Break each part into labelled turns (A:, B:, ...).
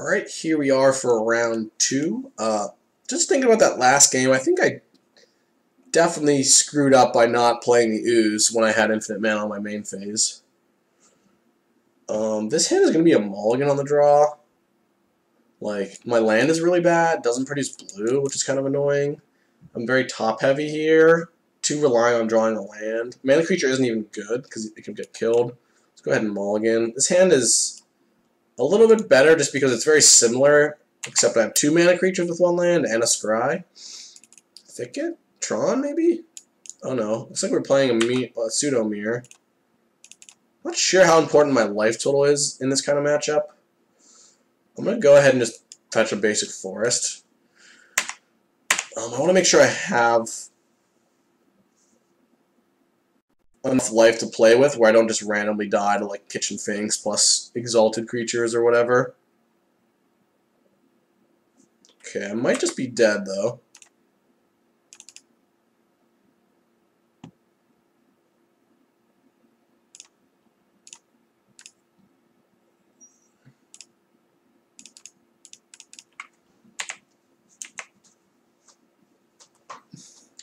A: Alright, here we are for round 2. Just thinking about that last game, I think I definitely screwed up by not playing the Ooze when I had infinite mana on my main phase. This hand is going to be a mulligan on the draw. Like, my land is really bad, doesn't produce blue, which is kind of annoying. I'm very top-heavy here, too relying on drawing a land. Mana creature isn't even good, because it can get killed. Let's go ahead and mulligan. This hand is a little bit better just because it's very similar, except I have 2 mana creatures with 1 land and a scry. Thicket? Tron, maybe? Oh no, looks like we're playing a pseudo mirror. Not sure how important my life total is in this kind of matchup. I'm going to go ahead and just fetch a basic forest. I want to make sure I have enough life to play with where I don't just randomly die to like Kitchen Finks plus exalted creatures or whatever. Okay, I might just be dead though.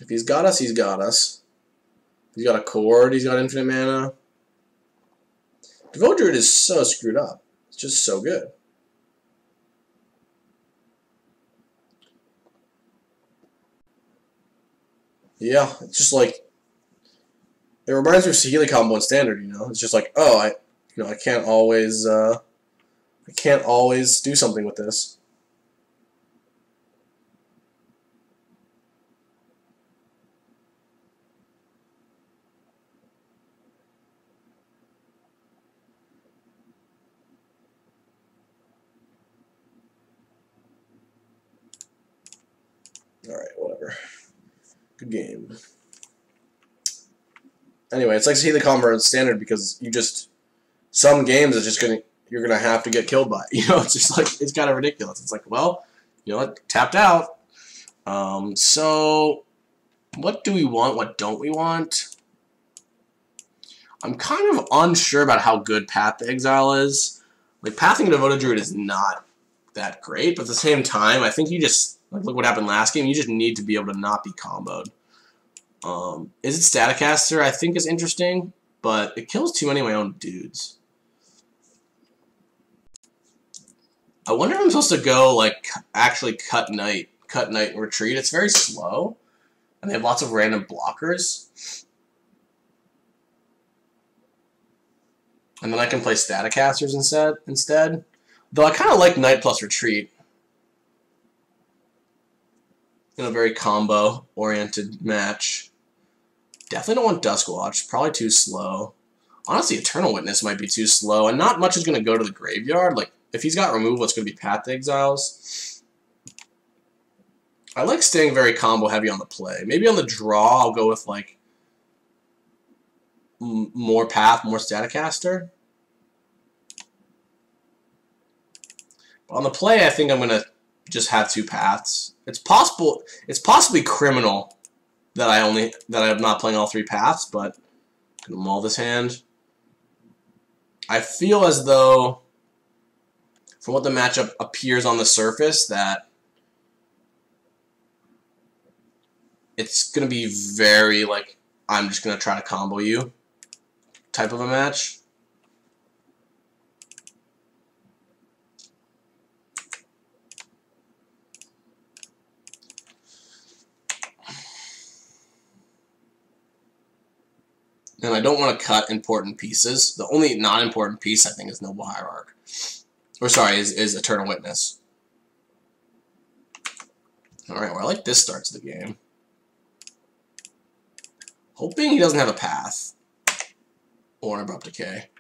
A: If he's got us, he's got us. He's got a Chord, he's got infinite mana. Devote Druid is so screwed up. It's just so good. Yeah, it's just like, it reminds me of Saheeli combo in Standard, you know? It's just like, oh, I can't always do something with this. Alright, whatever. Good game. Anyway, it's like Saheeli combo in Standard because some games it's just you're gonna have to get killed by. You know, it's just like, it's kind of ridiculous. It's like, well, you know what, tapped out. So what do we want? What don't we want? I'm kind of unsure about how good Path to Exile is. Like, Pathing Devoted Druid is not that great, but at the same time, I think you just, like, look what happened last game, you just need to be able to not be comboed. Is it Staticaster? I think is interesting, but it kills too many of my own dudes. I wonder if I'm supposed to go, like, actually cut Knight and retreat. It's very slow, and they have lots of random blockers. And then I can play Staticasters instead. Though I kind of like Knight plus retreat in a very combo-oriented match. Definitely don't want Duskwatch. Probably too slow. Honestly, Eternal Witness might be too slow, and not much is going to go to the graveyard. Like, if he's got removal, it's going to be Path to Exiles. I like staying very combo-heavy on the play. Maybe on the draw, I'll go with, like, more Path, more Staticaster. But on the play, I think I'm going to just have 2 paths. It's possibly criminal that I'm not playing all 3 paths, but I'm going to mull this hand. I feel as though, from what the matchup appears on the surface, that it's going to be very, like, I'm just going to try to combo you type of a match. And I don't want to cut important pieces. The only non-important piece, I think, is Noble Hierarch. Or, sorry, is Eternal Witness. Alright, well, I like this start to the game. Hoping he doesn't have a Path. Or an Abrupt Decay.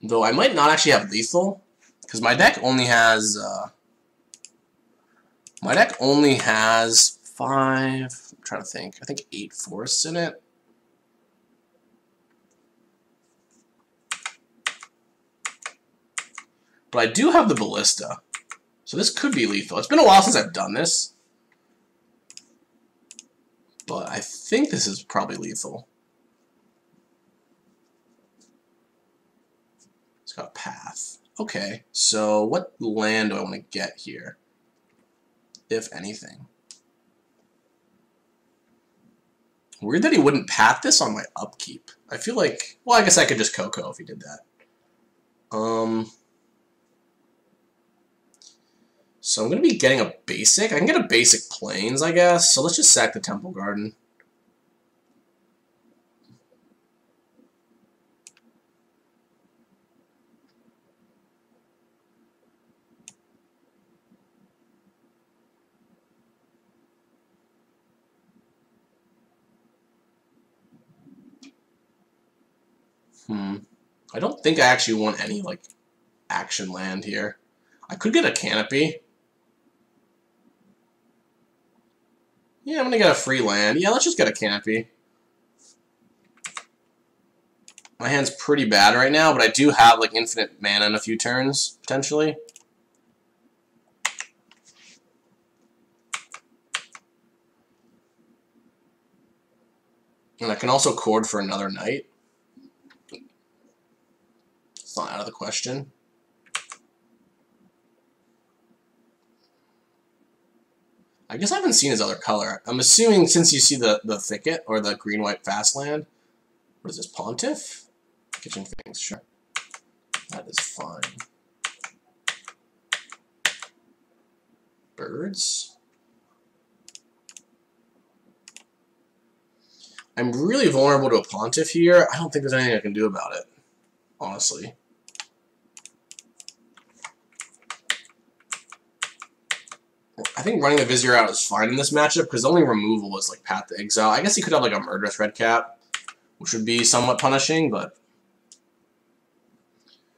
A: Though I might not actually have Lethal. Because my deck only has... 5... I'm trying to think. I think 8 forests in it. But I do have the Ballista. So this could be lethal. It's been a while since I've done this. But I think this is probably lethal. It's got a path. Okay, so what land do I want to get here, if anything? Weird that he wouldn't pat this on my upkeep. I feel like, well, I guess I could just CoCo if he did that. So I'm going to be getting a basic. I can get a basic Plains, I guess. So let's just sack the Temple Garden. I don't think I actually want any, like, action land here. I could get a Canopy. Yeah, I'm going to get a free land. Yeah, let's just get a Canopy. My hand's pretty bad right now, but I do have, like, infinite mana in a few turns, potentially. And I can also chord for another night. It's not out of the question. I guess I haven't seen his other color. I'm assuming since you see the thicket, or the green-white fast land. What is this, Pontiff? Kitchen Finks, sure. That is fine. Birds? I'm really vulnerable to a Pontiff here. I don't think there's anything I can do about it, honestly. I think running the Vizier out is fine in this matchup, because the only removal was like Path to Exile. I guess he could have like a Murderous Red Cap, which would be somewhat punishing, but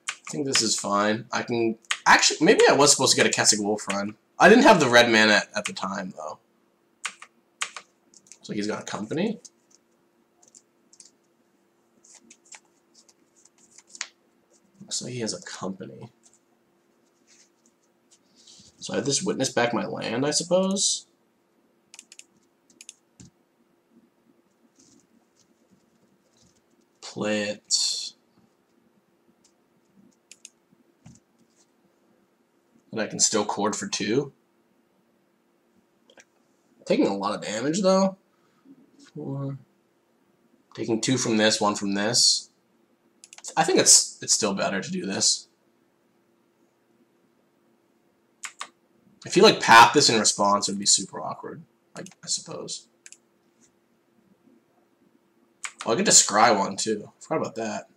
A: I think this is fine. I can... Actually, maybe I was supposed to get a Kessig Wolf run. I didn't have the red mana at the time, though. So he's got a Company. Looks like he has a Company. So I have this Witness back my land, I suppose. Play it. And I can still chord for 2. Taking a lot of damage, though. 4. Taking 2 from this, 1 from this. I think it's still better to do this. I feel like path this in response would be super awkward, I suppose. Oh, I get to scry 1 too. I forgot about that.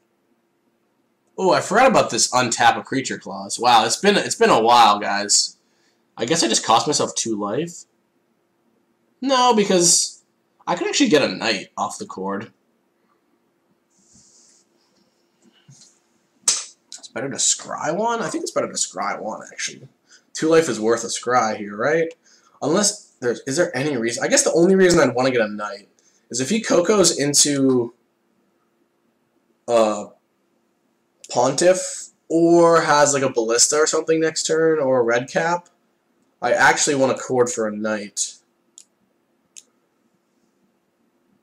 A: Oh, I forgot about this untap a creature clause. Wow, it's been a while, guys. I guess I just cost myself 2 life. No, because I could actually get a knight off the chord. It's better to scry 1? I think it's better to scry 1, actually. 2 life is worth a scry here, right? Unless there's... Is there any reason? I guess the only reason I'd want to get a knight is if he CoCos into Pontiff or has like a Ballista or something next turn or a red cap. I actually want to chord for a knight.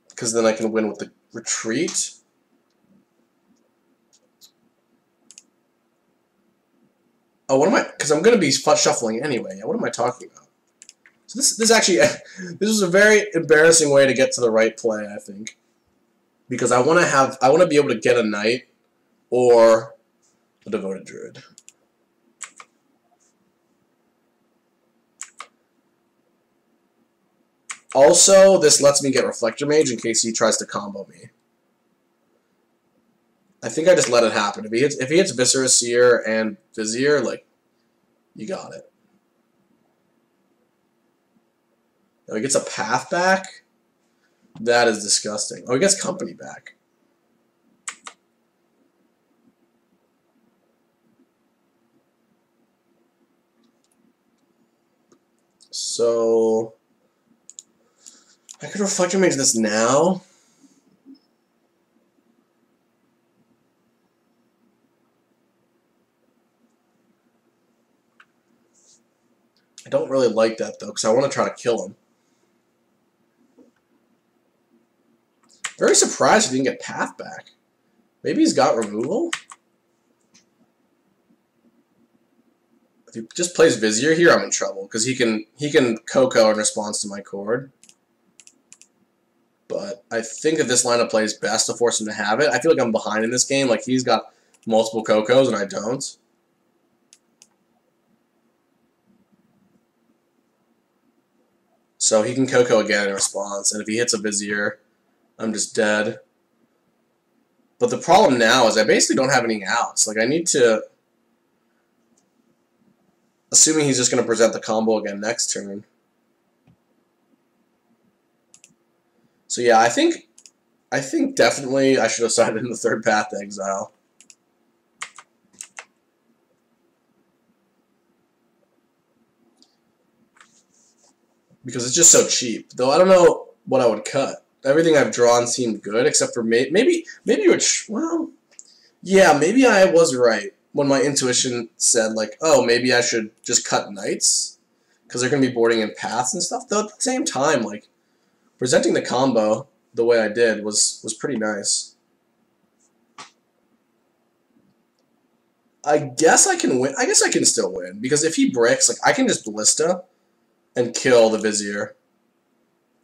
A: Because then I can win with the retreat. Oh, what am I? Because I'm going to be shuffling anyway. What am I talking about? So this actually, this is a very embarrassing way to get to the right play, I think, because I want to be able to get a knight or a devoted druid. Also, this lets me get Reflector Mage in case he tries to combo me. I think I just let it happen. If he hits Viscera Seer and Vizier, like, you got it. Oh, he gets a path back? That is disgusting. Oh, he gets company back. So I could Reflector Mage this now. I don't really like that, though, because I want to try to kill him. Very surprised he didn't get path back. Maybe he's got removal? If he just plays Vizier here, I'm in trouble because he can CoCo in response to my chord. But I think if this lineup plays best to force him to have it, I feel like I'm behind in this game. Like he's got multiple CoCos and I don't. So he can CoCo again in response, and if he hits a Vizier, I'm just dead. But the problem now is I basically don't have any outs. Like I need to, assuming he's just going to present the combo again next turn. So yeah, I think definitely I should have sided in the third Path to Exile. Because it's just so cheap. Though I don't know what I would cut. Everything I've drawn seemed good, except for maybe well, yeah, maybe I was right when my intuition said like, oh, maybe I should just cut knights because they're going to be boarding in paths and stuff. Though at the same time, like presenting the combo the way I did was pretty nice. I guess I can win. I guess I can still win because if he bricks, like I can just Ballista and kill the Vizier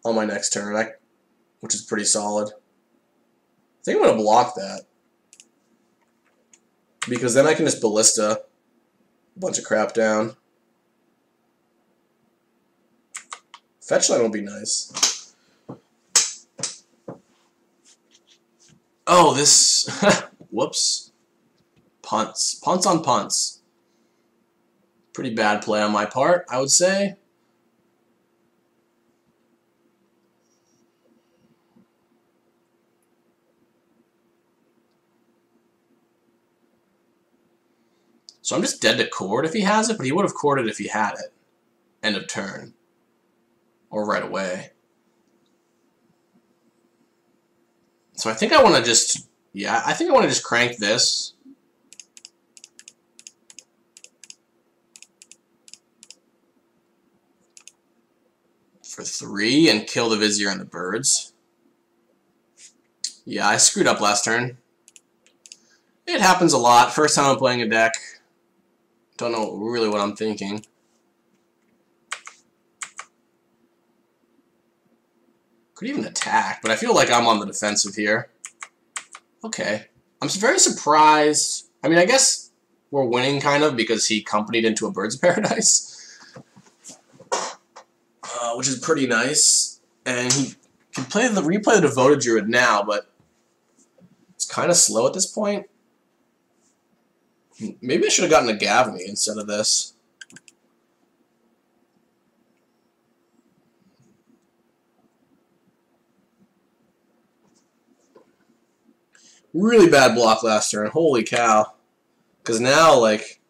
A: on my next turn, which is pretty solid. I think I'm going to block that. Because then I can just Ballista a bunch of crap down. Fetch line will be nice. Oh, this... Whoops. Punts. Punts on punts. Pretty bad play on my part, I would say. So I'm just dead to chord if he has it, but he would have chorded if he had it. End of turn. Or right away. So I think I want to just... Yeah, I think I want to just crank this. For 3 and kill the Vizier and the birds. Yeah, I screwed up last turn. It happens a lot. First time I'm playing a deck. Don't know really what I'm thinking. Could even attack, but I feel like I'm on the defensive here. Okay. I'm very surprised. I mean, I guess we're winning kind of because he companied into a Birds of Paradise. Which is pretty nice. And he can replay the Devoted Druid now, but it's kind of slow at this point. Maybe I should have gotten a Gavany instead of this. Really bad block last turn. Holy cow. Because now, like...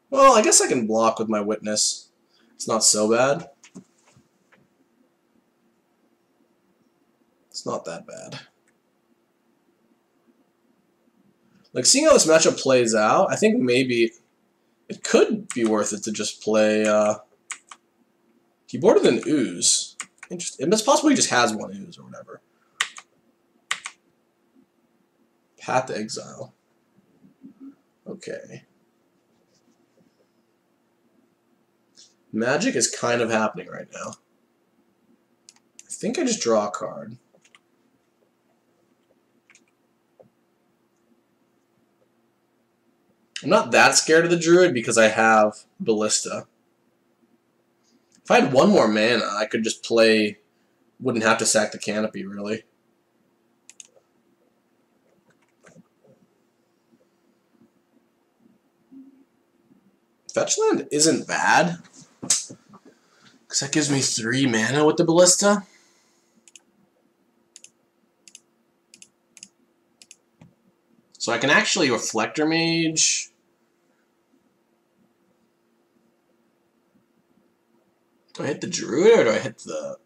A: Well, I guess I can block with my Witness. It's not so bad. It's not that bad. Like, seeing how this matchup plays out, I think maybe it could be worth it to just play, he boarded an Ooze. Interesting. It's possible he just has one Ooze or whatever. Path to Exile. Okay. Magic is kind of happening right now. I think I just draw a card. I'm not that scared of the Druid because I have Ballista. If I had one more mana, I could just play... Wouldn't have to sack the Canopy, really. Fetchland isn't bad. Because that gives me 3 mana with the Ballista. So I can actually Reflector Mage... Do I hit the Druid or do I hit the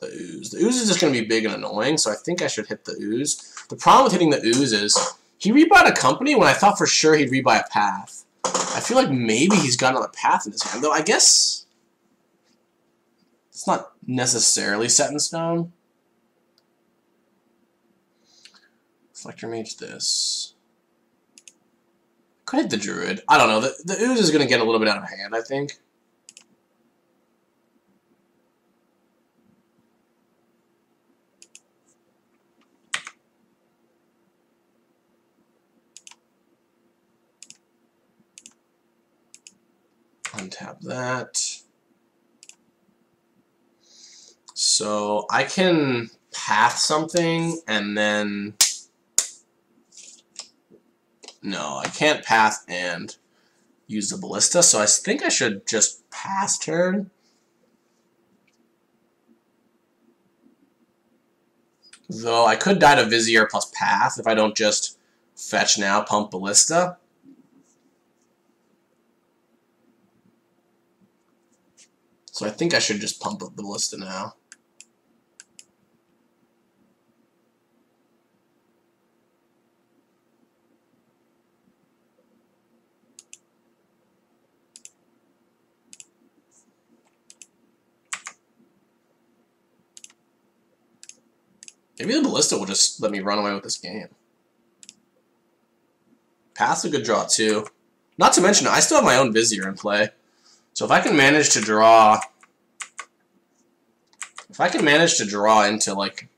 A: Ooze? The Ooze is just going to be big and annoying, so I think I should hit the Ooze. The problem with hitting the Ooze is he rebought a Company when I thought for sure he'd rebuy a Path. I feel like maybe he's got another Path in his hand, though I guess it's not necessarily set in stone. Reflector Mage this. Could hit the Druid. I don't know. The Ooze is going to get a little bit out of hand, I think. Untap that. So I can path something and then... No, I can't path and use the Ballista, so I think I should just pass turn. Though I could die to Vizier plus path if I don't just fetch now, pump Ballista. So I think I should just pump up the Ballista now. Maybe the Ballista will just let me run away with this game. Path's a good draw too. Not to mention, I still have my own Vizier in play. So if I can manage to draw... If I can manage to draw into, like,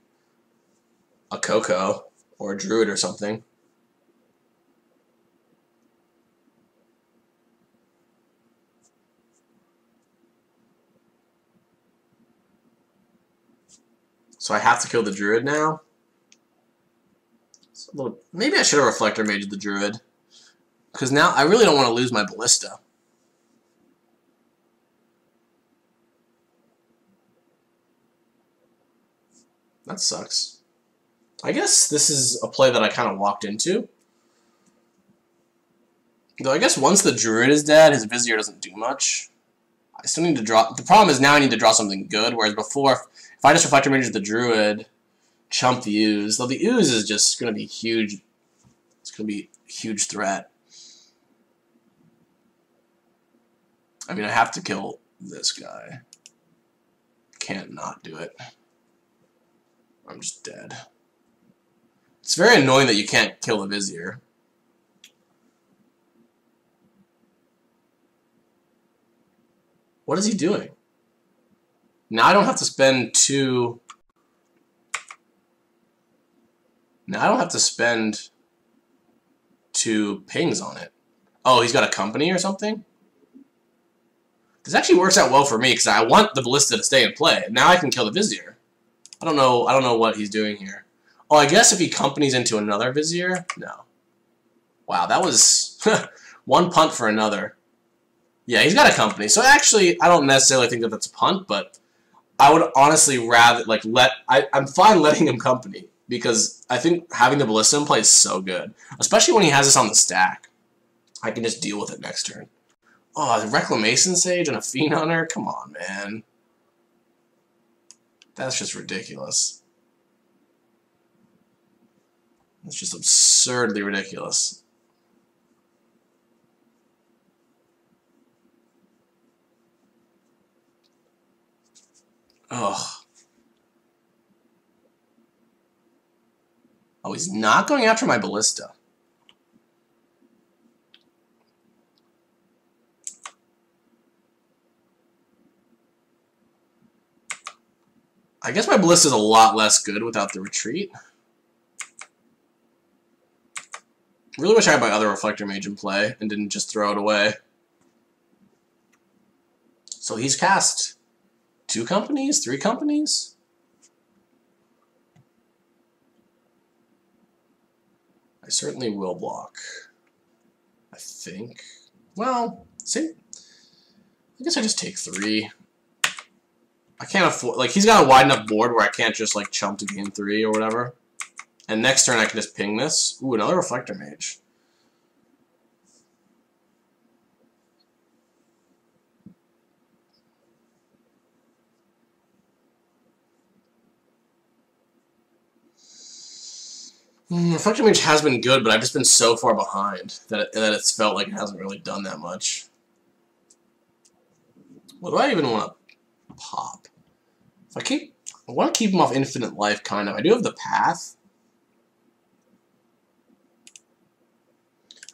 A: a CoCo or a Druid or something... So I have to kill the Druid now. It's a little, maybe I should have Reflector Maged the Druid. Because now I really don't want to lose my Ballista. That sucks. I guess this is a play that I kind of walked into. Though I guess once the Druid is dead, his Vizier doesn't do much. I still need to draw... The problem is now I need to draw something good, whereas before, if I just Reflector Mage the Druid, chump the Ooze, though the Ooze is just going to be huge. It's going to be a huge threat. I mean, I have to kill this guy. Can't not do it. I'm just dead. It's very annoying that you can't kill the Vizier. What is he doing? Now I don't have to spend two... Now I don't have to spend 2 pings on it. Oh, he's got a company or something? This actually works out well for me because I want the Ballista to stay in play. Now I can kill the Vizier. I don't know what he's doing here. Oh, I guess if he companies into another Vizier? No. Wow, that was one punt for another. Yeah, he's got a company. So actually, I don't necessarily think that that's a punt, but I would honestly rather, like, I'm fine letting him company because I think having the Ballista in play is so good. Especially when he has this on the stack. I can just deal with it next turn. Oh, the Reclamation Sage and a Fiend Hunter? Come on, man. That's just ridiculous. That's just absurdly ridiculous. Ugh. Oh, he's not going after my Ballista. I guess my Ballista is a lot less good without the retreat. Really wish I had my other Reflector Mage in play and didn't just throw it away. So he's cast 2 companies? 3 companies? I certainly will block. I think. Well, see? I guess I just take 3. I can't afford... Like, he's got a wide enough board where I can't just, like, chump to gain 3 or whatever. And next turn I can just ping this. Ooh, another Reflector Mage. Reflector Mage has been good, but I've just been so far behind that it's felt like it hasn't really done that much. What do I even want to pop? I want to keep him off infinite life, kind of. I do have the path.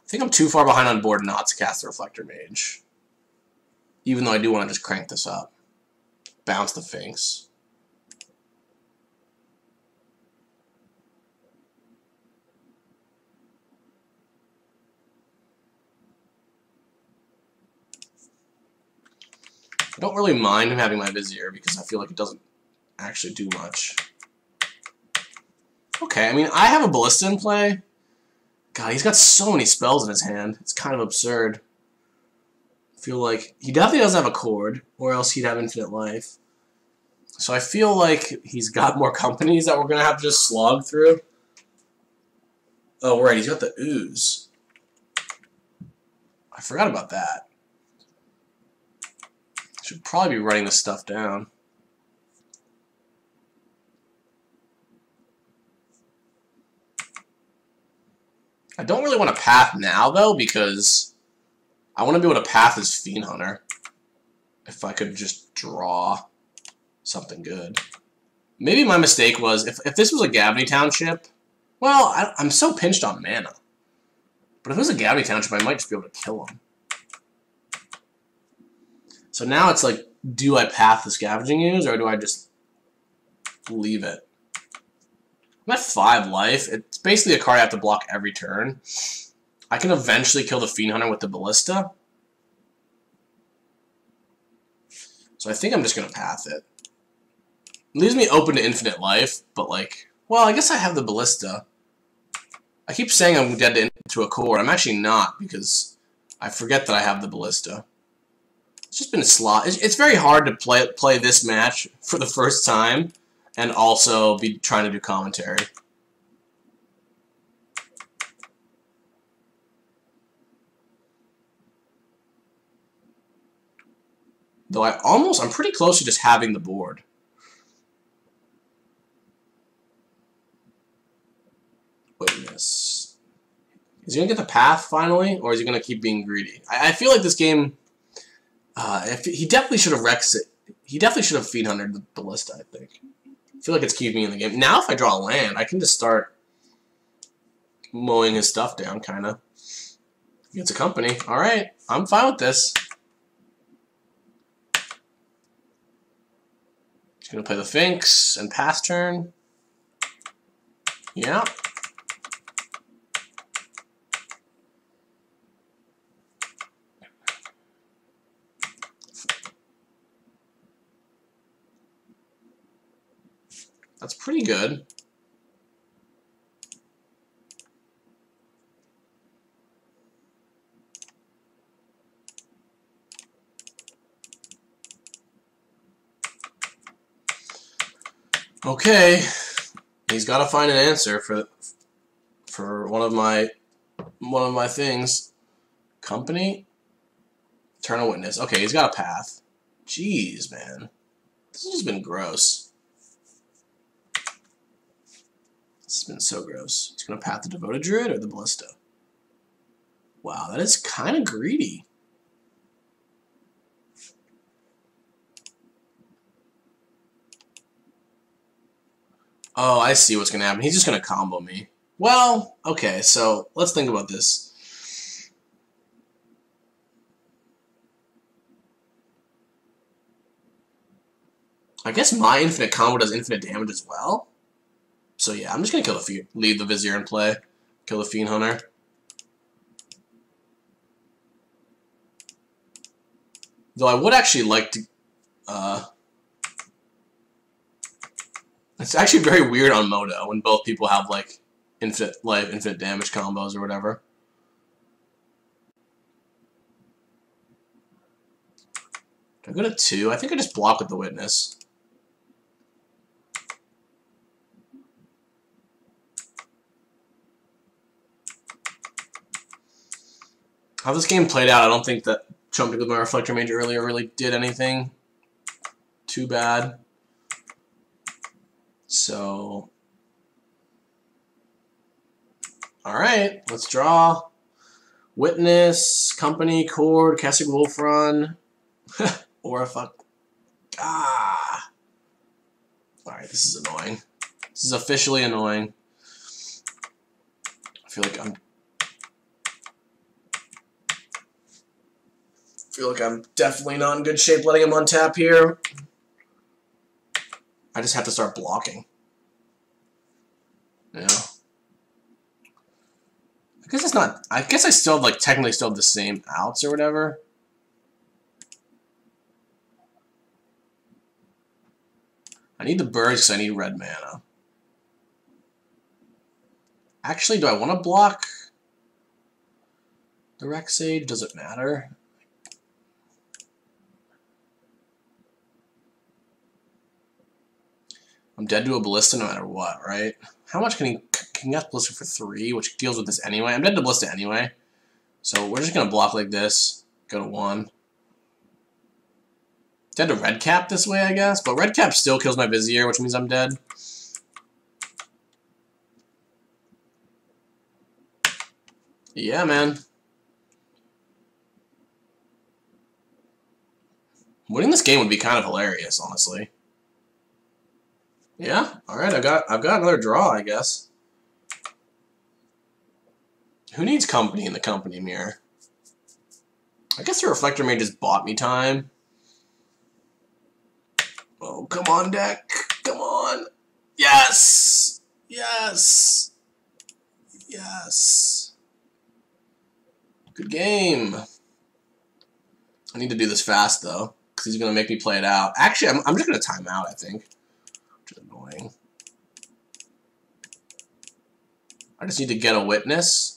A: I think I'm too far behind on board not to cast the Reflector Mage. Even though I do want to just crank this up. Bounce the Finks. I don't really mind him having my Vizier because I feel like it doesn't actually do much. Okay, I mean, I have a Ballista in play. God, he's got so many spells in his hand. It's kind of absurd. I feel like he definitely doesn't have a Chord, or else he'd have infinite life. So I feel like he's got more companies that we're going to have to just slog through. Oh, right, he's got the Ooze. I forgot about that. Should probably be writing this stuff down. I don't really want to path now, though, because I want to be able to path as Fiend Hunter. If I could just draw something good. Maybe my mistake was, if this was a Gabney Township, well, I'm so pinched on mana. But if it was a Gabney Township, I might just be able to kill him. So now it's like, do I path the Scavenging Ooze, or do I just leave it? I'm at 5 life. It's basically a card I have to block every turn. I can eventually kill the Fiend Hunter with the Ballista. So I think I'm just going to path it. It leaves me open to infinite life, but like, well, I guess I have the Ballista. I keep saying I'm dead to a Chord. I'm actually not, because I forget that I have the Ballista. It's just been a slot. It's very hard to play this match for the first time and also be trying to do commentary. Though I'm pretty close to just having the board. Witness. Is he going to get the path finally, or is he going to keep being greedy? I feel like this game... he definitely should have Rexed it. He definitely should have Fiend Huntered the Ballista, I think. I feel like it's keeping me in the game. Now if I draw a land, I can just start mowing his stuff down, kind of. He gets a company. Alright, I'm fine with this. He's going to play the Finks and pass turn. Yeah. That's pretty good. Okay, he's got to find an answer for one of my things. Company, Eternal Witness. Okay, he's got a path. Jeez, man, this has just been gross. This has been so gross. He's gonna path the Devoted Druid or the Ballista. Wow, that is kind of greedy. Oh, I see what's going to happen. He's just going to combo me. Well, okay, so let's think about this. I guess my infinite combo does infinite damage as well. So yeah, I'm just going to leave the Vizier in play. Kill the Fiend Hunter. Though I would actually like to... It's actually very weird on Moto when both people have like infinite life, infinite damage combos or whatever. Do I go to 2? I think I just block with the Witness. How this game played out, I don't think that jumping with my Reflector Mage earlier really did anything too bad. So, alright, let's draw. Witness, Company, Chord, Casting Wolf Run, or a fuck. Ah! Alright, this is annoying. This is officially annoying. I feel like I'm... feel like I'm definitely not in good shape letting him untap here. I just have to start blocking. Yeah. I guess it's not. I guess I still have, like, technically still have the same outs or whatever. I need the birds because I need red mana. Actually, do I want to block the Rexade? Does it matter? I'm dead to a Ballista no matter what, right? How much can he get Ballista for 3, which deals with this anyway? I'm dead to Ballista anyway. So we're just going to block like this. Go to 1. Dead to Red Cap this way, I guess. But Red Cap still kills my Vizier, which means I'm dead. Yeah, man. Winning this game would be kind of hilarious, honestly. Yeah, alright, I've got another draw, I guess. Who needs company in the company mirror? I guess the Reflector Mage just bought me time. Oh, come on, deck. Come on. Yes! Yes! Yes! Good game. I need to do this fast, though, because he's going to make me play it out. Actually, I'm just going to time out, I think. Which is annoying. I just need to get a witness.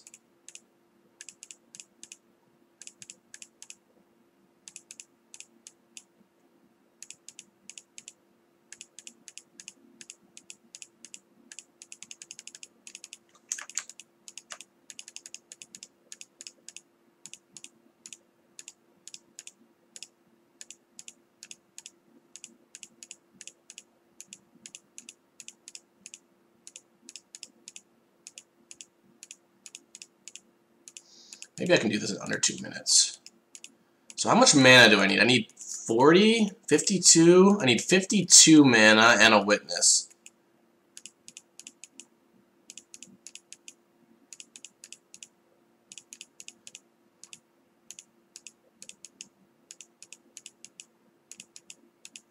A: Maybe I can do this in under 2 minutes. So how much mana do I need? I need 40? 52? I need 52 mana and a witness.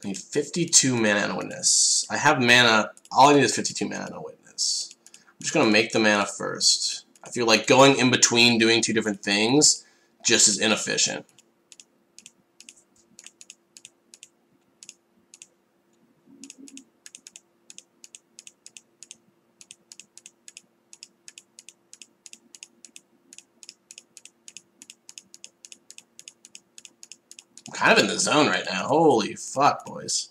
A: I need 52 mana and a witness. I have mana. All I need is 52 mana and a witness. I'm just going to make the mana first. I feel like going in between doing 2 different things just is inefficient. I'm kind of in the zone right now. Holy fuck, boys.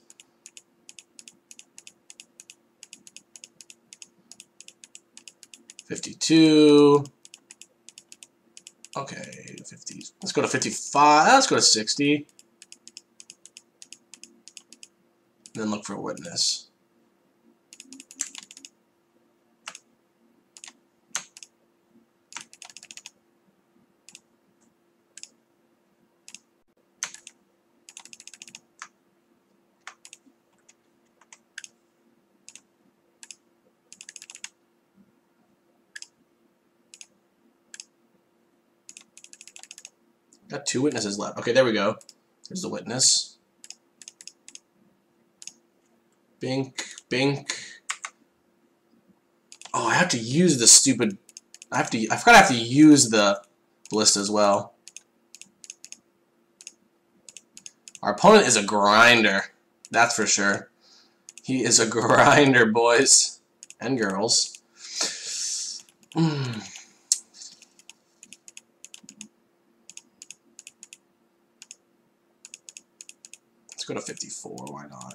A: $52. Okay, 50. Let's go to 55. Let's go to 60. And then look for a witness. Got 2 witnesses left. Okay, there we go. There's the witness. Bink, bink. Oh, I have to use the stupid... I forgot I have to use the Ballista as well. Our opponent is a grinder. That's for sure. He is a grinder, boys. And girls. Let's go to 54, why not?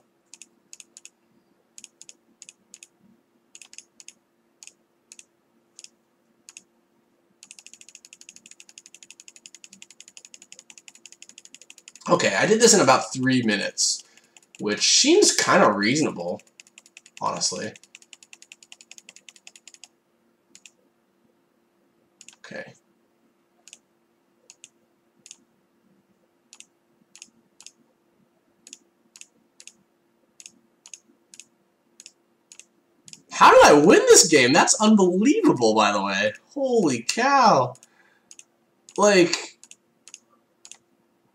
A: Okay, I did this in about 3 minutes, which seems kind of reasonable, honestly. Okay. How did I win this game? That's unbelievable, by the way. Holy cow. Like,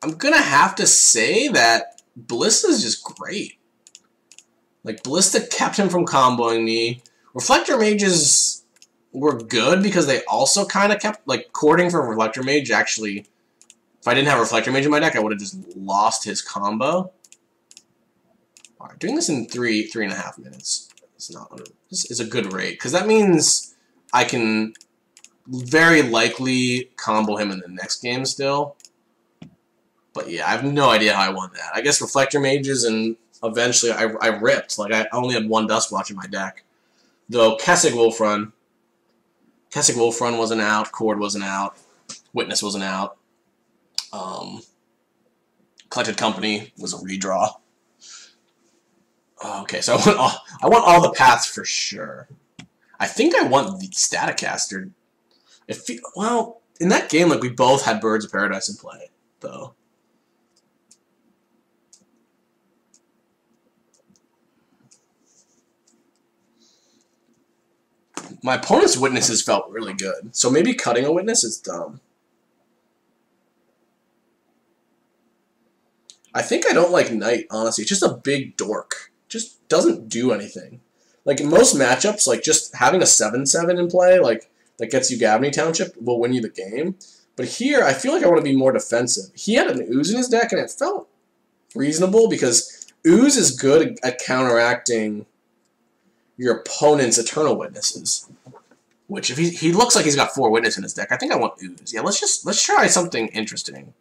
A: I'm gonna have to say that Ballista is just great. Like, Ballista kept him from comboing me. Reflector Mages were good because they also kind of kept, like, courting for Reflector Mage actually. If I didn't have Reflector Mage in my deck, I would have just lost his combo. Alright, doing this in 3.5 minutes. This is a good rate, because that means I can very likely combo him in the next game still. But yeah, I have no idea how I won that. I guess Reflector Mages, and eventually I ripped. Like, I only had one Duskwatch in my deck. Though Kessig Wolfrun wasn't out, Cord wasn't out, Witness wasn't out. Collected Company was a redraw. Okay, so I want all the paths for sure. I think I want the Staticaster. Well, in that game, like, we both had Birds of Paradise in play, though. My opponent's Witnesses felt really good, so maybe cutting a Witness is dumb. I think I don't like Knight, honestly. It's just a big dork. Just doesn't do anything. Like, in most matchups, like, just having a 7/7 in play, like, that gets you Gavney Township will win you the game. But here, I feel like I want to be more defensive. He had an Ooze in his deck, and it felt reasonable, because Ooze is good at counteracting your opponent's Eternal Witnesses. Which, if he looks like he's got 4 Witness in his deck, I think I want Ooze. Yeah, let's try something interesting.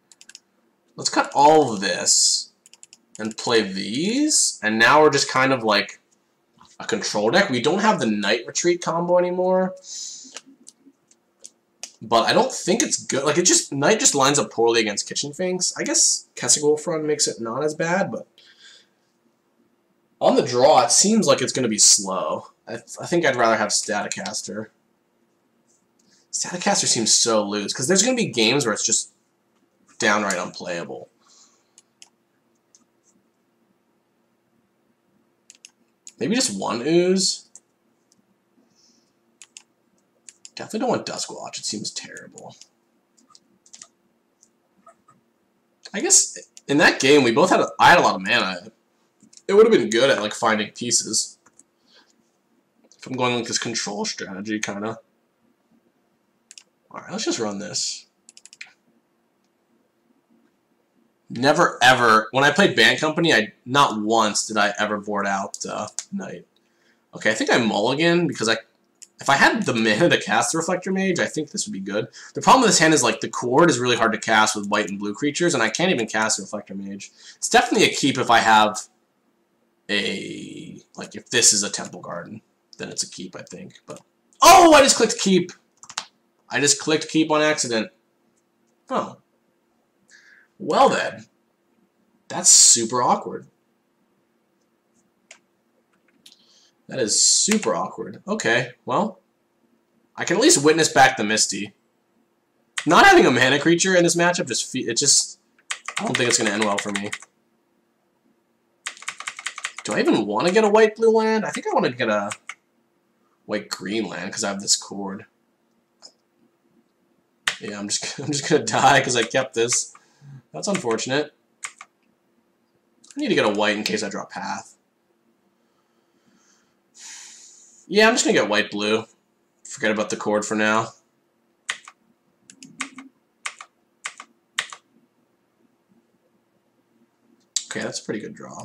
A: Let's cut all of this and play these, and now we're just kind of like a control deck. We don't have the Knight Retreat combo anymore, but I don't think it's good. Like, Knight just lines up poorly against Kitchen Finks. I guess Kessig Wolfrun makes it not as bad, but on the draw, it seems like it's going to be slow. I think I'd rather have Staticaster. Staticaster seems so loose, because there's going to be games where it's just downright unplayable. Maybe just one Ooze. Definitely don't want Duskwatch. It seems terrible. I guess in that game we both I had a lot of mana. It would have been good at, like, finding pieces. If I'm going like this control strategy, kind of. Alright, let's just run this. Never ever, when I played Bant Company, not once did I ever board out Knight. Okay, I think I mulligan, because if I had the mana to cast the Reflector Mage, I think this would be good. The problem with this hand is, like, the Cord is really hard to cast with white and blue creatures, and I can't even cast the Reflector Mage. It's definitely a keep if I have like, if this is a Temple Garden, then it's a keep, I think. But oh, I just clicked keep. I just clicked keep on accident. Oh. Well then, that's super awkward. That is super awkward. Okay, well, I can at least witness back the Misty. Not having a mana creature in this matchup I don't think it's going to end well for me. Do I even want to get a white-blue land? I think I want to get a white-green land because I have this Cord. Yeah, I'm just going to die because I kept this. That's unfortunate. I need to get a white in case I draw Path. Yeah, I'm just going to get white-blue. Forget about the Cord for now. Okay, that's a pretty good draw.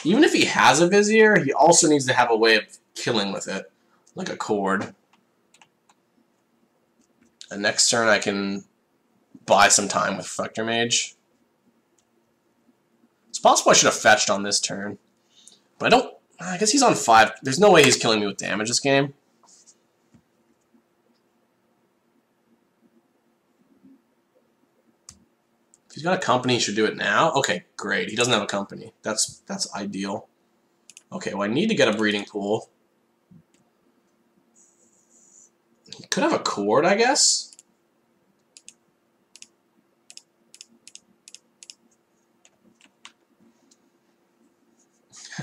A: Even if he has a Vizier, he also needs to have a way of killing with it, like a Cord. And next turn I can buy some time with Reflector Mage. It's possible I should have fetched on this turn. But I guess he's on 5. There's no way he's killing me with damage this game. If he's got a company, he should do it now. Okay, great. He doesn't have a company. That's ideal. Okay, well, I need to get a breeding pool. He could have a Cord, I guess.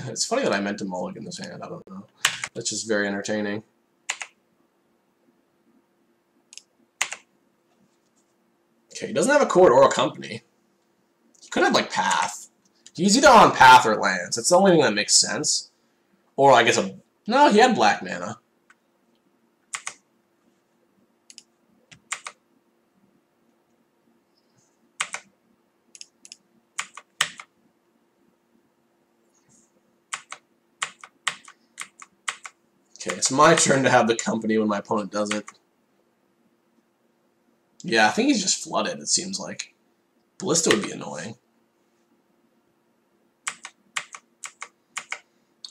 A: It's funny that I meant to mulligan this hand. I don't know. That's just very entertaining. Okay, he doesn't have a Court or a Company. He could have, like, Path. He's either on Path or lands. That's the only thing that makes sense. Or, I guess, no, he had black mana. Okay, it's my turn to have the Company when my opponent doesn't. Yeah, I think he's just flooded, it seems like. Ballista would be annoying.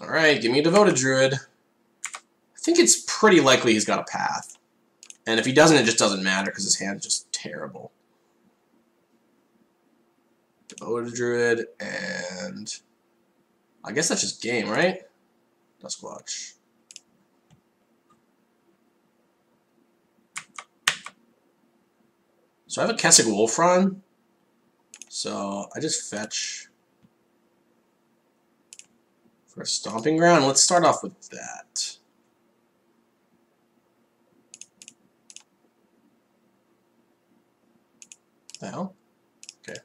A: Alright, give me a Devoted Druid. I think it's pretty likely he's got a Path. And if he doesn't, it just doesn't matter because his hand's just terrible. Devoted Druid, and I guess that's just game, right? Duskwatch. So I have a Kessig Wolfron, so I just fetch for a Stomping Ground. Let's start off with that. The hell? Okay.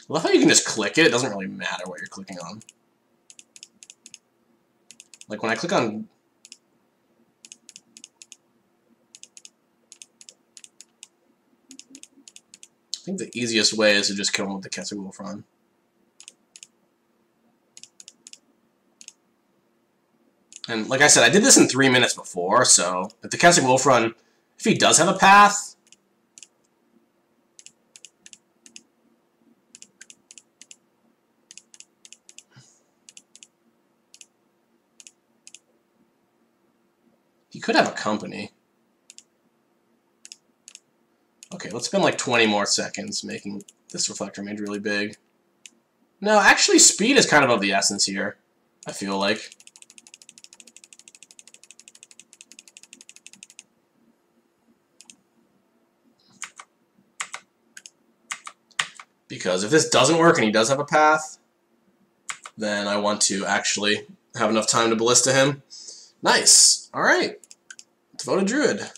A: I love how you can just click it. It doesn't really matter what you're clicking on. Like when I click on... I think the easiest way is to just kill him with the Kessig Wolfron. And like I said, I did this in 3 minutes before, so if the Kessig Wolfron, if he does have a Path, he could have a Company. Okay, let's spend like 20 more seconds making this Reflector Mage really big. No, actually speed is kind of the essence here, I feel like. Because if this doesn't work and he does have a Path, then I want to actually have enough time to Ballista him. Nice! Alright. Devoted Druid.